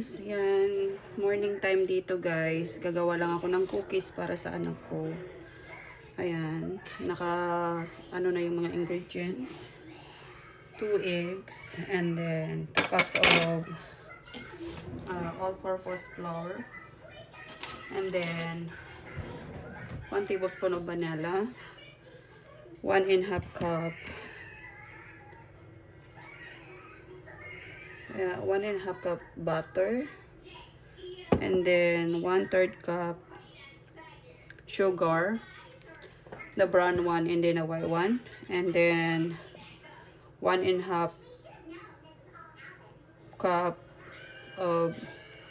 guys, yan, morning time dito guys. Gagawa lang ako ng cookies para sa anak ko. Ayan, ano na yung mga ingredients. 2 eggs and then 2 cups of all-purpose flour. And then 1 tablespoon of vanilla. 1½ cup 1½ cup butter, and then 1/3 cup sugar, the brown one and then a white one, and then 1½ cup of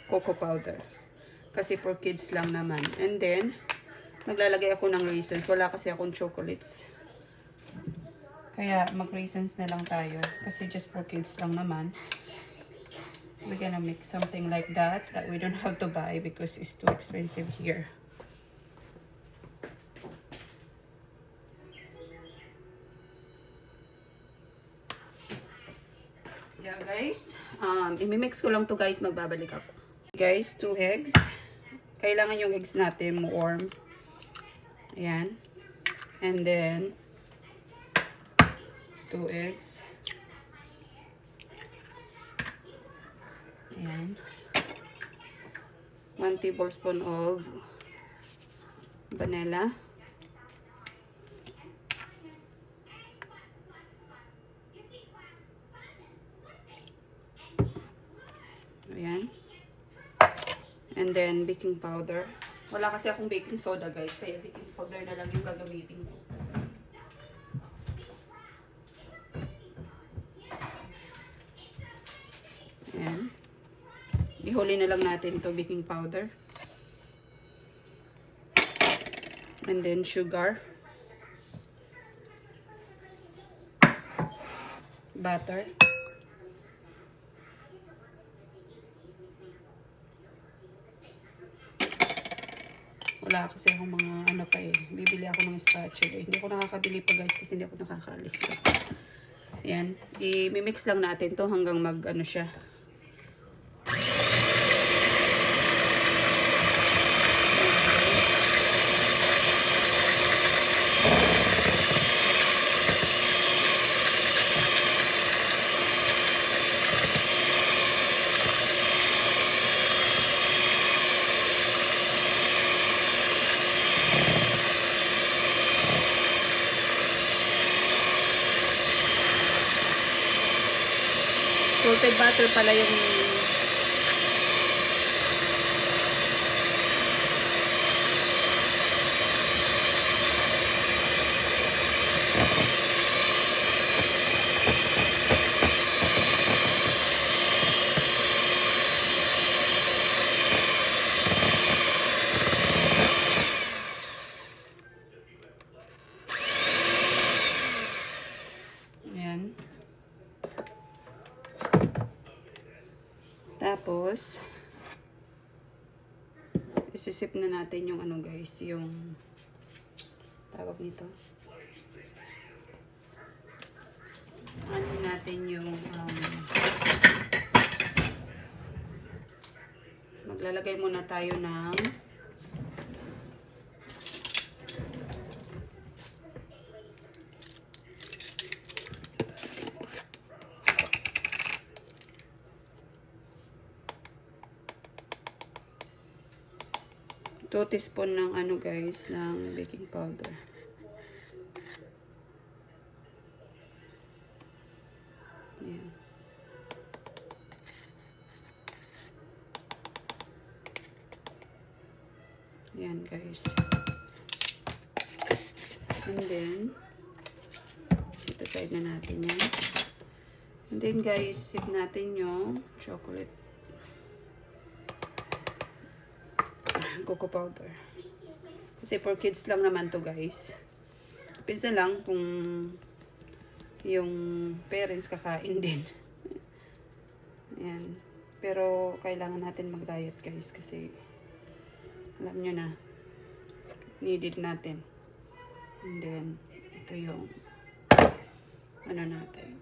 cocoa powder kasi for kids lang naman. And then maglalagay ako ng raisins, wala kasi akong chocolates, kaya mag raisins na lang tayo kasi just for kids lang naman. We're gonna make something like that we don't have to buy because it's too expensive here. Yeah guys, imimix ko lang to guys, magbabalik ako. Guys, 2 eggs. Kailangan yung eggs natin warm. Ayan. And then 2 eggs. Ayan. 1 tablespoon of vanilla. Ayan. And then baking powder. Wala kasi akong baking soda guys, kaya baking powder na lang yung gagamitin ko. Ayan. Ihuli na lang natin to baking powder. And then sugar. Butter. Wala kasi akong mga ano pa eh. Bibili ako ng spatula. Hindi ako nakakabili pa guys kasi hindi ako nakakaalis pa. Ayan. I-mix lang natin to hanggang mag ano siya. Salted butter pala yung tapos, isisip na natin yung ano guys, yung tawag nito. Ano natin yung maglalagay muna tayo ng teaspoon ng ano guys, ng baking powder. Ayan. Ayan guys. And then set aside na natin yan. And then guys, sip natin yung chocolate cocoa powder. Kasi for kids lang naman to guys. Depends na lang kung yung parents kakain din. Ayan. Pero kailangan natin mag-diet guys kasi alam nyo na needed natin. And then ito yung ano natin.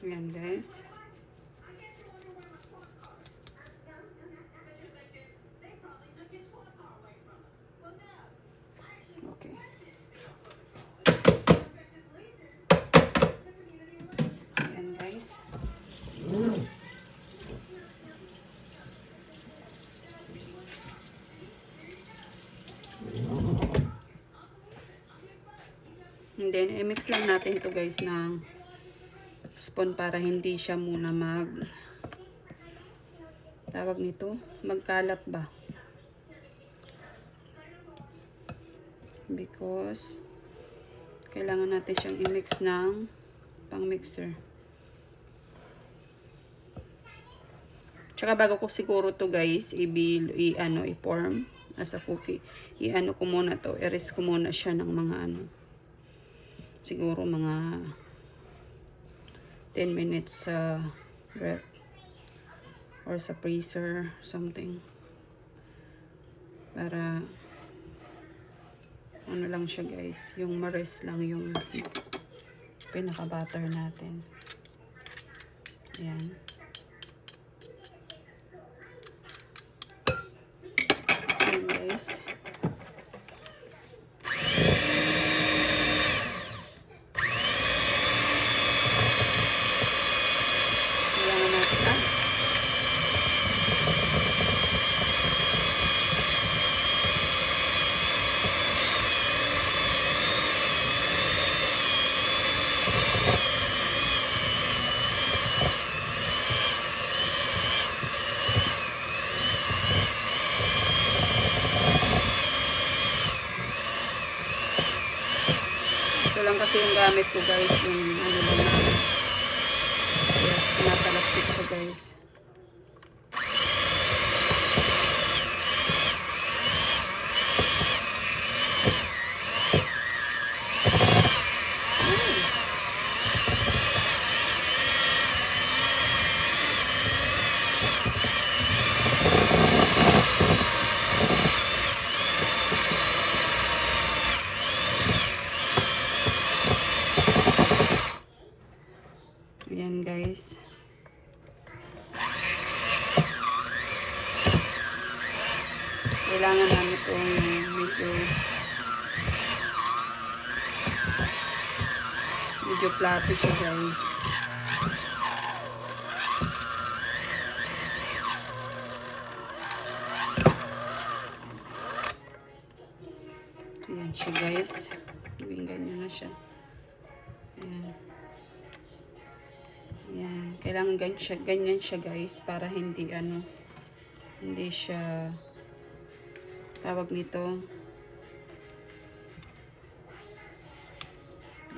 Ayan guys. Okay. Ayan guys. And then, i-mix lang natin to guys ng spoon para hindi siya muna tawag nito, magkalat ba? Because kailangan natin siyang i-mix ng pang-mixer. Tsaka bago ko siguro to guys, i-form as a cookie. I-ano ko muna to, i-rest ko muna siya ng mga siguro mga 10 minutes sa ref or sa freezer, something. Para ano lang siya guys, yung ma-rest lang yung pinaka-butter natin. Ayan. Ayan guys. Kailangan natin ito lang kasi yung gamit ko guys, yung ano lang natin. Kaya tinatalapsik ko guys. Ayan guys. Kailangan namin itong medyo fluffy siya guys. Ayan siya guys. Gawin ganyan na siya. Ayan. Ayan. Kailangan ganyan siya guys para hindi hindi siya tawag nito.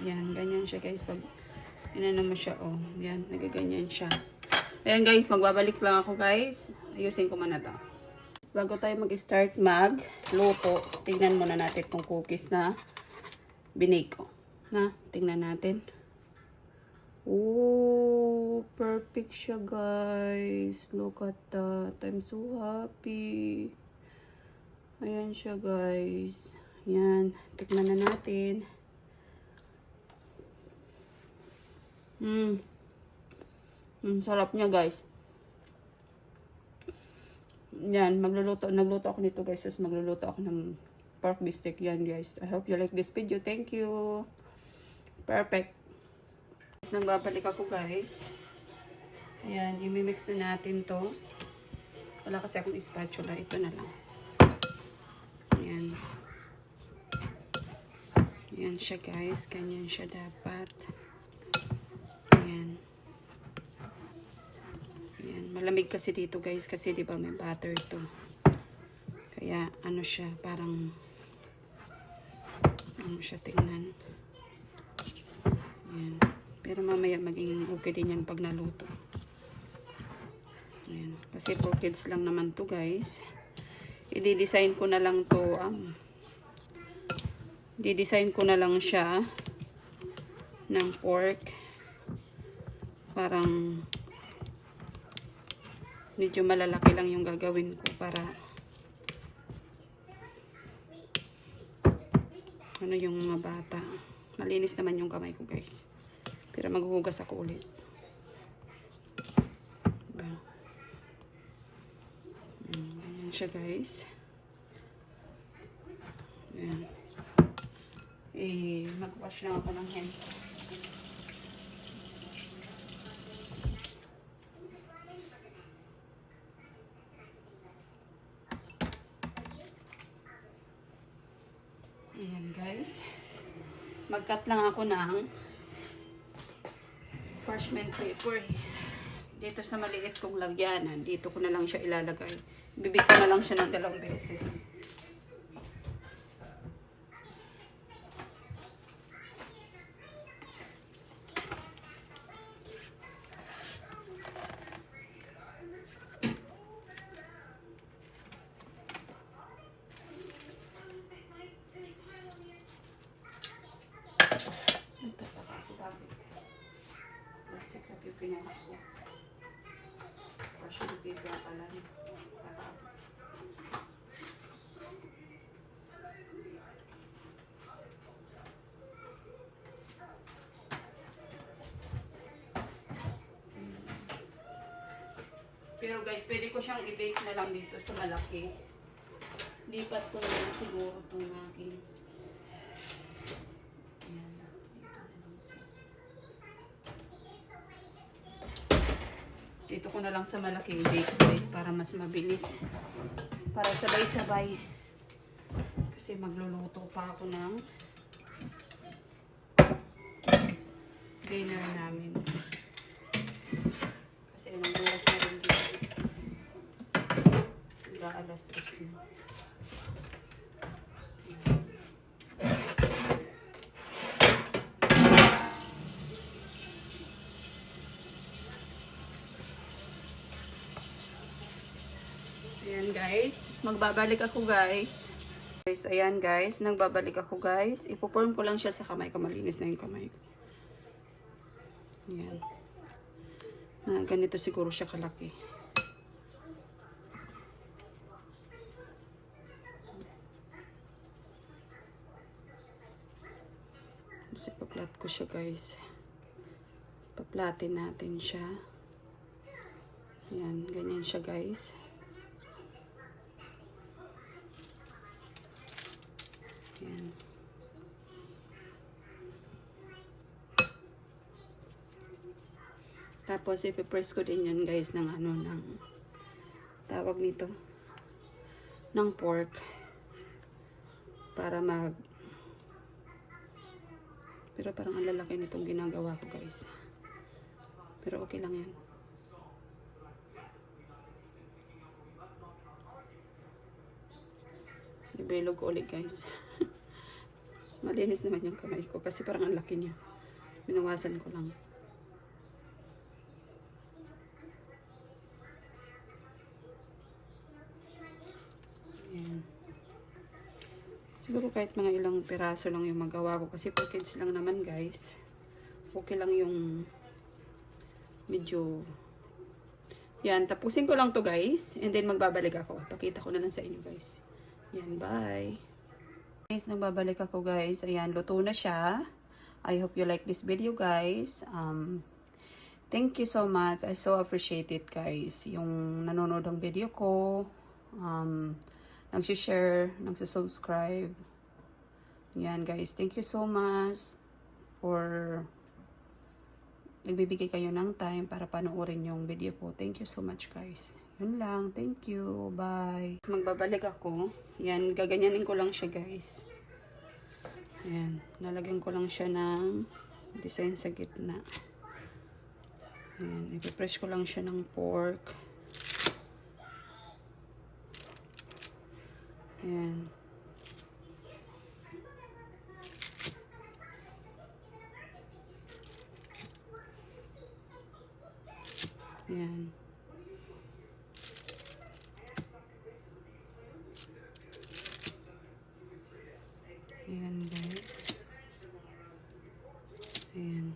Ayan, ganyan siya guys. Pag inano mo siya, oh. Ayan, nagaganyan siya. Ayan guys, magbabalik lang ako guys. Ayusin ko muna to. Bago tayo mag-start magluto, tingnan muna natin itong cookies na binake ko. Tingnan natin. Oh, perfect siya guys. Look at that. I'm so happy. Ayan siya guys. Ayan. Tikman na natin. Sarap niya guys. Yan. Nagluto ako nito guys. Tapos magluluto ako ng pork bistec. Yan guys. I hope you like this video. Thank you. Perfect. Nagbabalik ako guys. Ayan. I-mix na natin to. Wala kasi akong spatula. Ito na lang. Ayan. Ayan siya guys. Ganyan siya dapat. Ayan. Ayan. Malamig kasi dito guys. Kasi diba may butter to. Kaya ano siya. Parang ano siya tingnan. Ayan. Pero mamaya maging okay din yan pag naluto. Ayan. Kasi for kids lang naman to guys. I-design ko na lang to. I-design ko na lang siya ng pork. Parang medyo malalaki lang yung gagawin ko para ano yung mga bata. Malinis naman yung kamay ko guys. Pero maghuhugas ako ulit. siya guys. Ayan. Mag-wash lang ako ng hands. Ayan guys. Mag-cut lang ako ng parchment paper. Dito sa maliit kong lagyanan, dito ko na lang siya ilalagay. Bibig ko na lang siya ng 2 beses. Plastic na pipinanap ko. Parchment paper pala rin. Pero guys, pwede ko siyang i-bake na lang dito sa malaki. Lipat ko na lang siguro itong aking. Ayan. Dito ko na lang sa malaking bake guys para mas mabilis. Para sabay-sabay. Kasi magluluto pa ako ng dinner namin. Kasi anong oras na rin dito. Alas 3 na. Ayan guys, magbabalik ako guys. Ayan guys, nagbabalik ako guys. Ipo-form ko lang siya sa kamay ko. Malinis na yung kamay ko. Ayan. Ganito siguro siya kalaki. Kasi paplat ko siya guys. Paplatin natin siya. Ayan, ganyan siya guys. Ayan. Tapos ipipress ko din yan guys ng ng tawag nito ng pork para pero parang ang lalaki nitong ginagawa ko guys, pero okay lang yan. Ibilog ko ulit guys. Malinis naman yung kamay ko kasi parang ang laki niya, binawasan ko lang. Ayan. Siguro kahit mga ilang piraso lang yung magawa ko kasi for kids lang naman guys. Okay lang yung medyo. Yan, tapusin ko lang to guys and then magbabalik ako. Pakita ko na lang sa inyo guys. Yan, bye. Guys, nagbabalik ako guys. Ayan, luto na siya. I hope you like this video guys. Thank you so much. I so appreciate it guys. Yung nanonood ng video ko. Nagsishare, nagsusubscribe. Yan guys, thank you so much for nagbibigay kayo ng time para panoorin yung video ko. Thank you so much guys. Yun lang, thank you, bye. Magbabalik ako. Yan, gaganyanin ko lang siya guys. Yan, lalagyan ko lang siya ng design sa gitna. Yan, ipipress ko lang siya ng pork. Ayan. Ayan. Ayan guys. Ayan.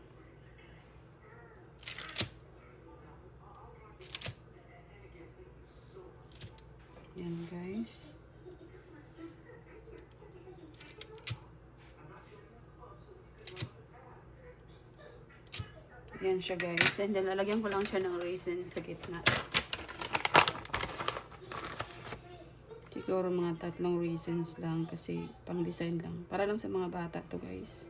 Ayan guys. Yan siya guys. And then lalagyan ko lang siya ng raisin sa gitna. Siguro mga 3 raisins lang kasi pang design lang. Para lang sa mga bata to guys.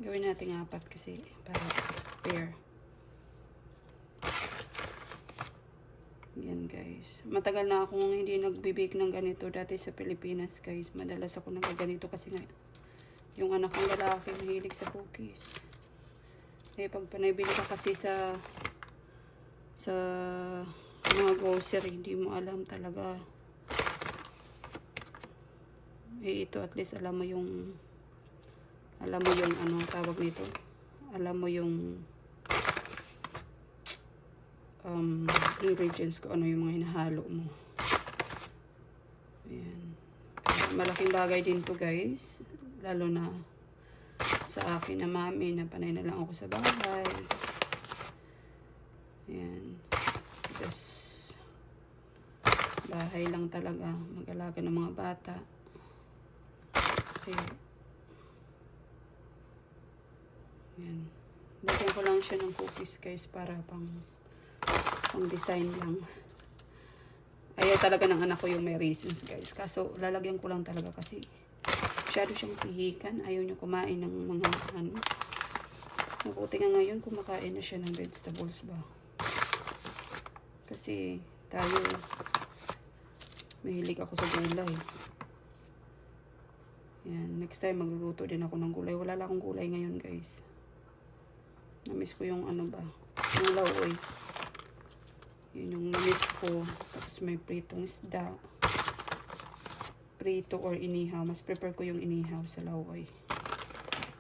Gawin natin 4 kasi para pair. Yan guys. Matagal na akong hindi nagbibake ng ganito dati sa Pilipinas guys. Madalas ako nagaganito kasi nga yung anak kong lalaki mahilig sa cookies. Eh pag panabili ka kasi sa mga grocery, hindi mo alam talaga. Eh ito at least alam mo yung ano tawag nito. Alam mo yung ingredients ko, ano yung mga hinahalo mo. Ayan. Malaking bagay din to guys. Lalo na sa akin na mami na panay na lang ako sa bahay. Ayan. Just bahay lang talaga. Mag-alaga ng mga bata. Kasi ayan. Lagyan ko lang siya ng cookies guys para pang design lang. Ayaw talaga ng anak ko yung may raisins guys. Kaso lalagyan ko lang talaga kasi masyado siyang pihikan. Ayaw niya kumain ng mga ano. Mabuti nga ngayon kumakain na siya ng vegetables ba. Kasi tayo mahilig ako sa gulay. Yan. Next time magluluto din ako ng gulay. Wala lang akong gulay ngayon guys. Namiss ko yung ano ba. Yung lawoy. Yun yung namiss ko. Tapos may pritong isda. Prito or inihaw. Mas prefer ko yung inihaw sa lawoy.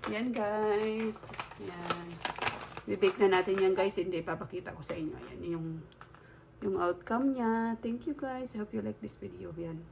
Yan guys. Yan. Bibake na natin yan guys. Hindi, papakita ko sa inyo. Yan yung outcome niya. Thank you guys. I hope you like this video. Yan.